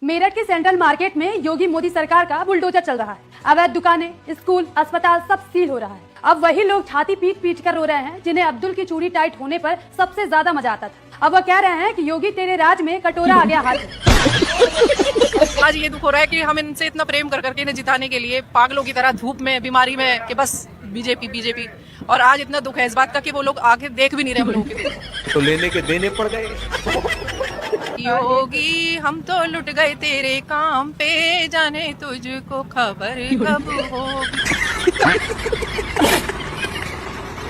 मेरठ के central market में योगी मोदी सरकार का बुलडोजर चल रहा है। अवैध दुकानें, स्कूल, अस्पताल सब सील हो रहा है। अब वही लोग छाती पीट पीट कर रो रहे हैं जिन्हें अब्दुल की चूड़ी टाइट होने पर सबसे ज्यादा मजा आता था। अब वो कह रहे हैं कि योगी तेरे राज में कटोरा आ गया हाथ में। आज ये दुख हो रहा है कि हम इनसे इतना प्रेम कर करके इन्हें जिताने के लिए पागलों की तरह धूप में, बीमारी में कि बस बीजेपी। और आज इतना दुख है इस बात का कि वो लोग आगे देख भी नहीं रहे हम लोगों के। तो लेने के देने पड़ गए। योगी हम तो लुट गए तेरे काम पे, जाने तुझको खबर कब होगी।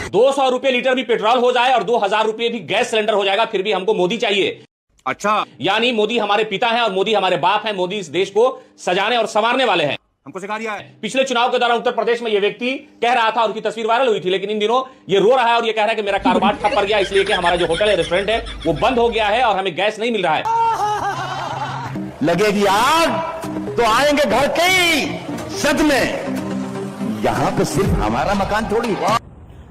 200 रुपए लीटर भी पेट्रोल हो जाए और 2000 रुपए भी गैस सिलेंडर हो जाएगा, फिर भी हमको मोदी चाहिए। अच्छा, यानी मोदी हमारे पिता हैं और मोदी हमारे बाप हैं। मोदी इस देश को सजाने और संवारने वाले हैं। हमको सिखा दिया है। पिछले चुनाव के दौरान उत्तर प्रदेश में यह व्यक्ति कह रहा था और उसकी तस्वीर वायरल हुई थी, लेकिन इन दिनों ये रो रहा है और ये कह रहा है कि मेरा कारोबार ठप पड़ गया, इसलिए कि हमारा जो होटल है, रेस्टोरेंट है, वो बंद हो गया है और हमें गैस नहीं मिल रहा है। लगेगी आग तो आएंगे घर के ही सद में। यहाँ पे सिर्फ हमारा मकान थोड़ी।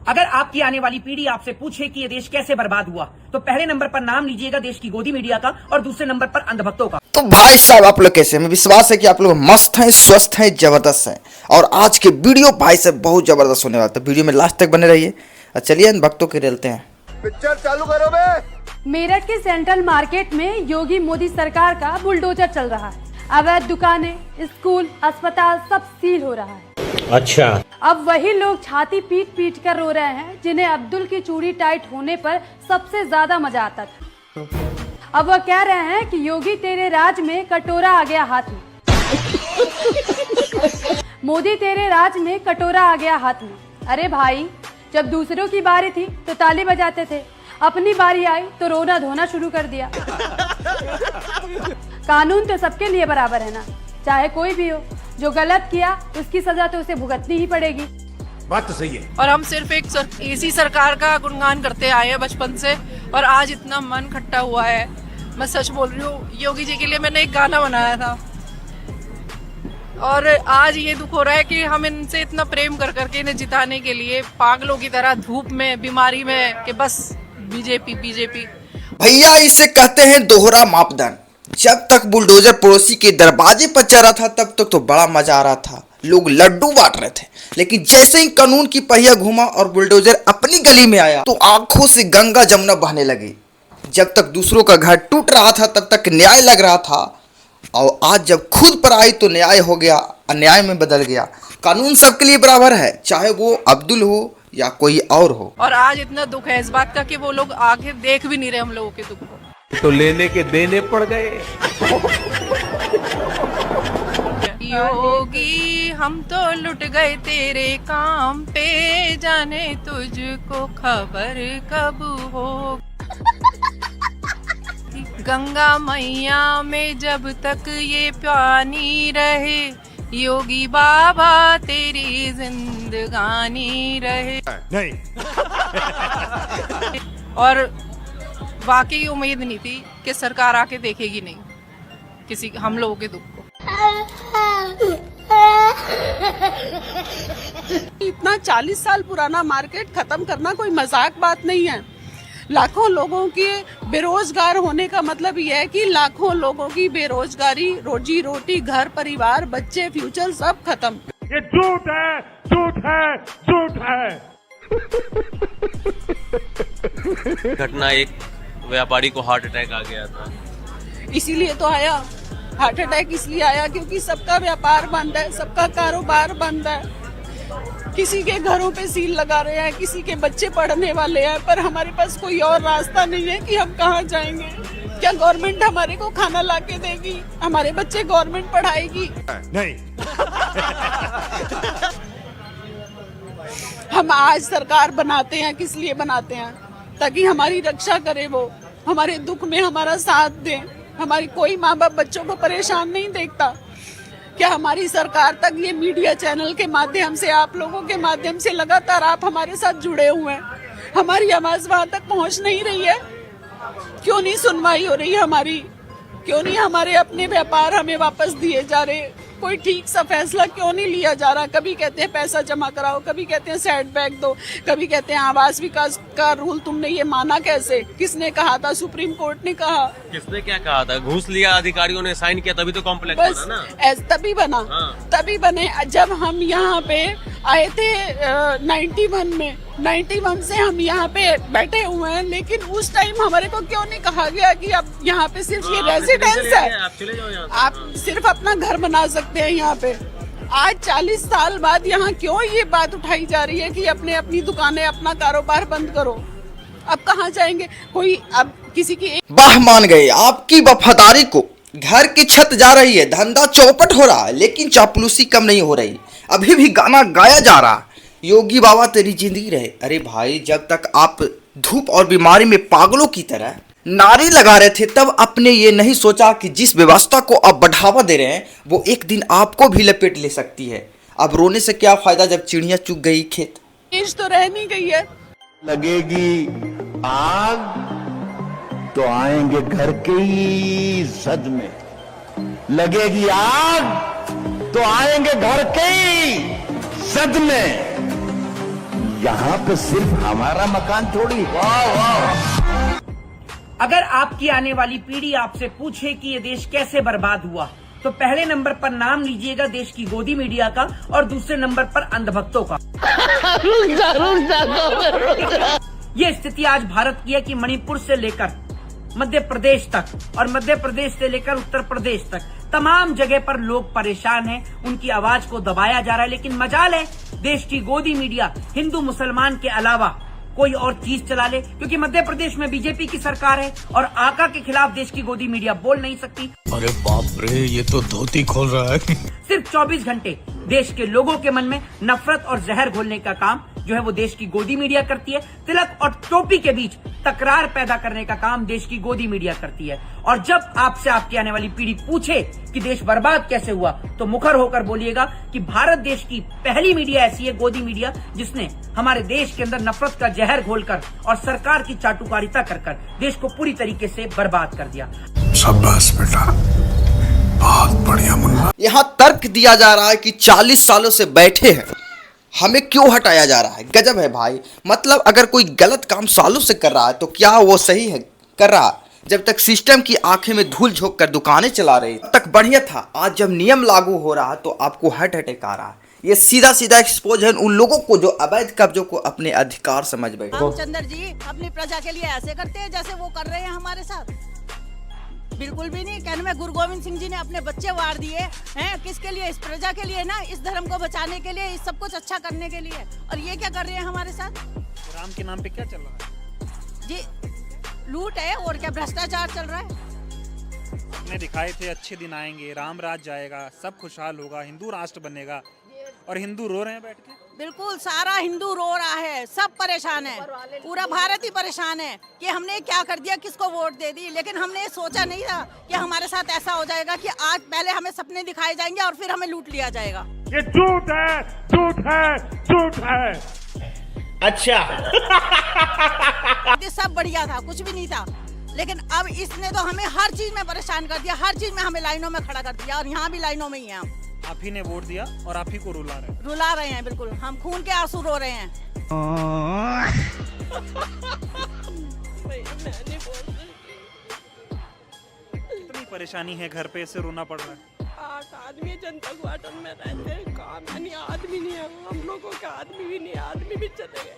अगर आपकी आने वाली पीढ़ी आपसे पूछे कि ये देश कैसे बर्बाद हुआ, तो पहले नंबर पर नाम लीजिएगा देश की गोदी मीडिया का और दूसरे नंबर पर अंधभक्तों का। तो भाई साहब, आप लोग कैसे? हमें विश्वास है कि आप लोग मस्त हैं, स्वस्थ हैं, जबरदस्त हैं। और आज के वीडियो भाई साहब बहुत जबरदस्त होने वाला है, तो वीडियो में लास्ट तक बने रहिए। चलिए इन भक्तों के रेलते हैं। पिक्चर चालू करो बे। मेरठ के सेंट्रल मार्केट में योगी मोदी सरकार का बुलडोजर चल रहा है। अवैध दुकानें, स्कूल, अस्पताल सब सील हो रहा है। अच्छा, अब वही लोग छाती पीट पीट कर रो रहे हैं जिन्हें अब्दुल की चूड़ी टाइट होने पर सबसे ज्यादा मजा आता था। अब वो कह रहे हैं कि योगी तेरे राज में कटोरा आ गया हाथ में। मोदी तेरे राज में कटोरा आ गया हाथ में। अरे भाई, जब दूसरों की बारी थी तो ताली बजाते थे, अपनी बारी आई तो रोना धोना शुरू कर दिया। कानून तो सबके लिए बराबर है ना, चाहे कोई भी हो। जो गलत किया उसकी सजा तो उसे भुगतनी ही पड़ेगी। बात तो सही है। और हम सिर्फ एक इसी सरकार का गुणगान करते आए हैं बचपन से, और आज इतना मन खट्टा हुआ है। मैं सच बोल रही हूँ, योगी जी के लिए मैंने एक गाना बनाया था और आज ये दुख हो रहा है कि हम इनसे इतना प्रेम कर करके इन्हें जिताने के लिए पागलों की तरह धूप में, बीमारी में कि बस बीजेपी। भैया, इसे कहते हैं दोहरा मापदंड। जब तक बुलडोजर पड़ोसी के दरवाजे पर चल रहा था तब तक तो बड़ा मजा आ रहा था, लोग लड्डू बांट रहे थे। लेकिन जैसे ही कानून की पहिया घूमा और बुलडोजर अपनी गली में आया तो आंखों से गंगा जमुना बहने लगी। जब तक दूसरों का घर टूट रहा था तब तक न्याय लग रहा था, और आज जब खुद पर आई तो न्याय हो गया, अन्याय में बदल गया। कानून सबके लिए बराबर है, चाहे वो अब्दुल हो या कोई और हो। और आज इतना दुख है इस बात का कि वो लोग आगे देख भी नहीं रहे हम लोगों के दुख को। तो लेने के देने पड़ गए। योगी हम तो लुट गए तेरे काम पे, जाने तुझको खबर कब हो। गंगा मैया में जब तक ये पानी रहे, योगी बाबा तेरी जिंदगानी रहे। नहीं। और वाकई उम्मीद नहीं थी कि सरकार आके देखेगी नहीं किसी हम लोगों के दुख को। इतना 40 साल पुराना मार्केट खत्म करना कोई मजाक बात नहीं है। लाखों लोगों के बेरोजगार होने का मतलब यह है कि लाखों लोगों की बेरोजगारी, रोजी रोटी, घर परिवार, बच्चे, फ्यूचर सब खत्म। ये झूठ है, झूठ है, झूठ है। घटना, एक व्यापारी को हार्ट अटैक आ गया था, इसीलिए तो आया। हार्ट अटैक इसलिए आया क्योंकि सबका व्यापार बंद है, सबका कारोबार बंद है। किसी के घरों पे सील लगा रहे हैं, किसी के बच्चे पढ़ने वाले हैं, पर हमारे पास कोई और रास्ता नहीं है कि हम कहाँ जाएंगे। क्या गवर्नमेंट हमारे को खाना ला के देगी? हमारे बच्चे गवर्नमेंट पढ़ाएगी? नहीं। हम आज सरकार बनाते हैं, किस लिए बनाते हैं? ताकि हमारी रक्षा करे, वो हमारे दुख में हमारा साथ दे। हमारी कोई माँ बाप बच्चों को परेशान नहीं देखता। क्या हमारी सरकार तक ये मीडिया चैनल के माध्यम से, आप लोगों के माध्यम से लगातार आप हमारे साथ जुड़े हुए हैं, हमारी आवाज वहां तक पहुंच नहीं रही है? क्यों नहीं सुनवाई हो रही है हमारी? क्यों नहीं हमारे अपने व्यापार हमें वापस दिए जा रहे? कोई ठीक सा फैसला क्यों नहीं लिया जा रहा? कभी कहते हैं पैसा जमा कराओ, कभी कहते हैं सेटबैक दो, कभी कहते हैं आवास विकास का रूल तुमने ये माना कैसे? किसने कहा था? सुप्रीम कोर्ट ने कहा। किसने क्या कहा था? घूस लिया, अधिकारियों ने साइन किया, तभी तो कॉम्प्लेक्स बस बना ना। तभी बना। हाँ। तभी बने। जब हम यहाँ पे आए थे 91 में, 91 से हम यहाँ पे बैठे हुए हैं, लेकिन उस टाइम हमारे को क्यों नहीं कहा गया कि अब यहाँ पे सिर्फ ये रेजिडेंस है, आप चले जाओ यहाँ से। आप सिर्फ अपना घर बना सकते हैं यहाँ पे। आज 40 साल बाद यहाँ क्यों ये बात उठाई जा रही है कि अपने अपनी दुकानें, अपना कारोबार बंद करो? अब कहाँ जाएंगे? कोई अब किसी की वाह, मान गए आपकी वफादारी को। घर की छत जा रही है, धंधा चौपट हो रहा है, लेकिन चापलूसी कम नहीं हो रही। अभी भी गाना गाया जा रहा, योगी बाबा तेरी जिंदगी रहे। अरे भाई, जब तक आप धूप और बीमारी में पागलों की तरह नारे लगा रहे थे, तब आपने ये नहीं सोचा कि जिस व्यवस्था को आप बढ़ावा दे रहे हैं वो एक दिन आपको भी लपेट ले सकती है। अब रोने से क्या फायदा जब चिड़िया चुग गई खेत। चीज तो रह नहीं गई है। लगेगी आग तो आएंगे घर के ही जद में, लगेगी आग तो आएंगे घर के ही जद में। यहां पे सिर्फ हमारा मकान थोड़ी। वाह वाह। अगर आपकी आने वाली पीढ़ी आपसे पूछे कि ये देश कैसे बर्बाद हुआ, तो पहले नंबर पर नाम लीजिएगा देश की गोदी मीडिया का और दूसरे नंबर पर अंधभक्तों का। ये स्थिति आज भारत की है कि मणिपुर से लेकर मध्य प्रदेश तक और मध्य प्रदेश से लेकर उत्तर प्रदेश तक तमाम जगह पर लोग परेशान हैं, उनकी आवाज को दबाया जा रहा है। लेकिन मजाल है देश की गोदी मीडिया हिंदू मुसलमान के अलावा कोई और चीज चला ले, क्योंकि मध्य प्रदेश में बीजेपी की सरकार है और आका के खिलाफ देश की गोदी मीडिया बोल नहीं सकती। अरे बाप रे, ये तो धोती खोल रहा है। सिर्फ 24 घंटे देश के लोगों के मन में नफरत और जहर घोलने का काम जो है वो देश की गोदी मीडिया करती है। तिलक और टोपी के बीच तकरार पैदा करने का काम देश की गोदी मीडिया करती है। और जब आपसे आपकी आने वाली पीढ़ी पूछे कि देश बर्बाद कैसे हुआ, तो मुखर होकर बोलिएगा कि भारत देश की पहली मीडिया ऐसी है, गोदी मीडिया, जिसने हमारे देश के अंदर नफरत का जहर घोलकर और सरकार की चाटुकारिता कर देश को पूरी तरीके से बर्बाद कर दिया। शाबाश बेटा, बहुत बढ़िया मुन्ना। यहाँ तर्क दिया जा रहा है कि 40 सालों से बैठे हैं, हमें क्यों हटाया जा रहा है। गजब है भाई। मतलब अगर कोई गलत काम सालों से कर रहा है तो क्या वो सही है कर रहा? जब तक सिस्टम की आंखें में धूल झोंक कर दुकानें चला रहे तब तक बढ़िया था। आज जब नियम लागू हो रहा तो आपको हार्ट अटैक आ रहा है। ये सीधा सीधा एक्सपोज है उन लोगों को जो अवैध कब्जों को अपने अधिकार समझ बैठे। रामचंद्र जी अपनी प्रजा के लिए ऐसे करते हैं जैसे वो कर रहे हैं हमारे साथ। बिल्कुल भी नहीं। कहने में गुरु गोविंद सिंह जी ने अपने बच्चे वार दिए हैं, किसके लिए? इस प्रजा के लिए ना, इस धर्म को बचाने के लिए, इस सब कुछ अच्छा करने के लिए। और ये क्या कर रहे हैं हमारे साथ? राम के नाम पे क्या चल रहा है जी? लूट है और क्या भ्रष्टाचार चल रहा है। आपने दिखाए थे अच्छे दिन आएंगे, राम राज जाएगा, सब खुशहाल होगा, हिंदू राष्ट्र बनेगा, और हिंदू रो रहे हैं बैठ के। बिल्कुल, सारा हिंदू रो रहा है, सब परेशान है, पूरा भारत ही परेशान है कि हमने क्या कर दिया, किसको वोट दे दी। लेकिन हमने ये सोचा नहीं था कि हमारे साथ ऐसा हो जाएगा कि आज पहले हमें सपने दिखाए जाएंगे और फिर हमें लूट लिया जाएगा। ये झूठ है, झूठ है, झूठ है। अच्छा। सब बढ़िया था, कुछ भी नहीं था, लेकिन अब इसने तो हमें हर चीज में परेशान कर दिया, हर चीज में हमें लाइनों में खड़ा कर दिया, और यहाँ भी लाइनों में ही हैं हम। आप ही ने वोट दिया और आप ही को रुला रहे हैं। बिल्कुल, हम खून के आंसू रो रहे हैं। कितनी परेशानी है, घर पे ऐसे रोना पड़ रहा है। 8 आदमी जनता क्वार्टर में रहते हैं, काम यानी आदमी नहीं है, हम लोगों का आदमी भी नहीं, आदमी भी चले गए।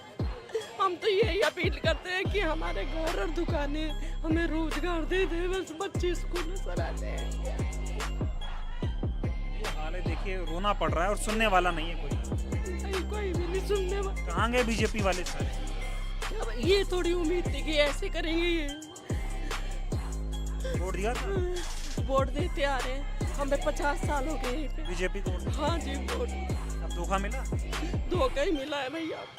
हम तो यही अपील करते हैं कि हमारे घर और दुकानें हमें रोजगार दे दे, बस बच्चे स्कूल में सराहते हैं। हाल है, देखिए रोना पड़ रहा है और सुनने वाला नहीं है कोई भी नहीं सुनने वाला। कहाँ गए बीजेपी वाले सारे? ये थोड़ी उम्मीद थी कि ऐसे करेंगे। ये वोट दिया था? वोट देते आ रहे हैं, हमें 50 साल हो गए बीजेपी को। हाँ जी, वोट। अब धोखा मिला? धोखा ही मिला है भैया आपको।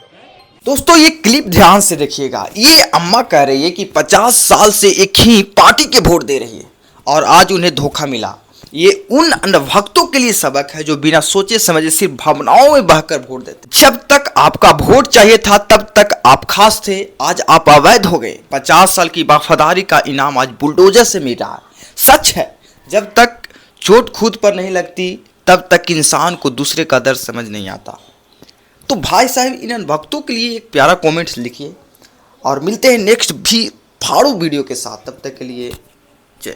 दोस्तों ये क्लिप ध्यान से देखिएगा। ये अम्मा कह रही है कि 50 साल से एक ही पार्टी के वोट दे रही है और आज उन्हें धोखा मिला। ये उन अंधभक्तों के लिए सबक है जो बिना सोचे समझे सिर्फ भावनाओं में बहकर वोट देते। जब तक आपका वोट चाहिए था तब तक आप खास थे, आज आप अवैध हो गए। 50 साल की वफादारी का इनाम आज बुलडोजर से मिल रहा है। सच है, जब तक चोट खुद पर नहीं लगती तब तक इंसान को दूसरे का दर्द समझ नहीं आता। तो भाई साहब इन भक्तों के लिए एक प्यारा कमेंट्स लिखिए और मिलते हैं नेक्स्ट भी फाड़ू वीडियो के साथ। तब तक के लिए जय।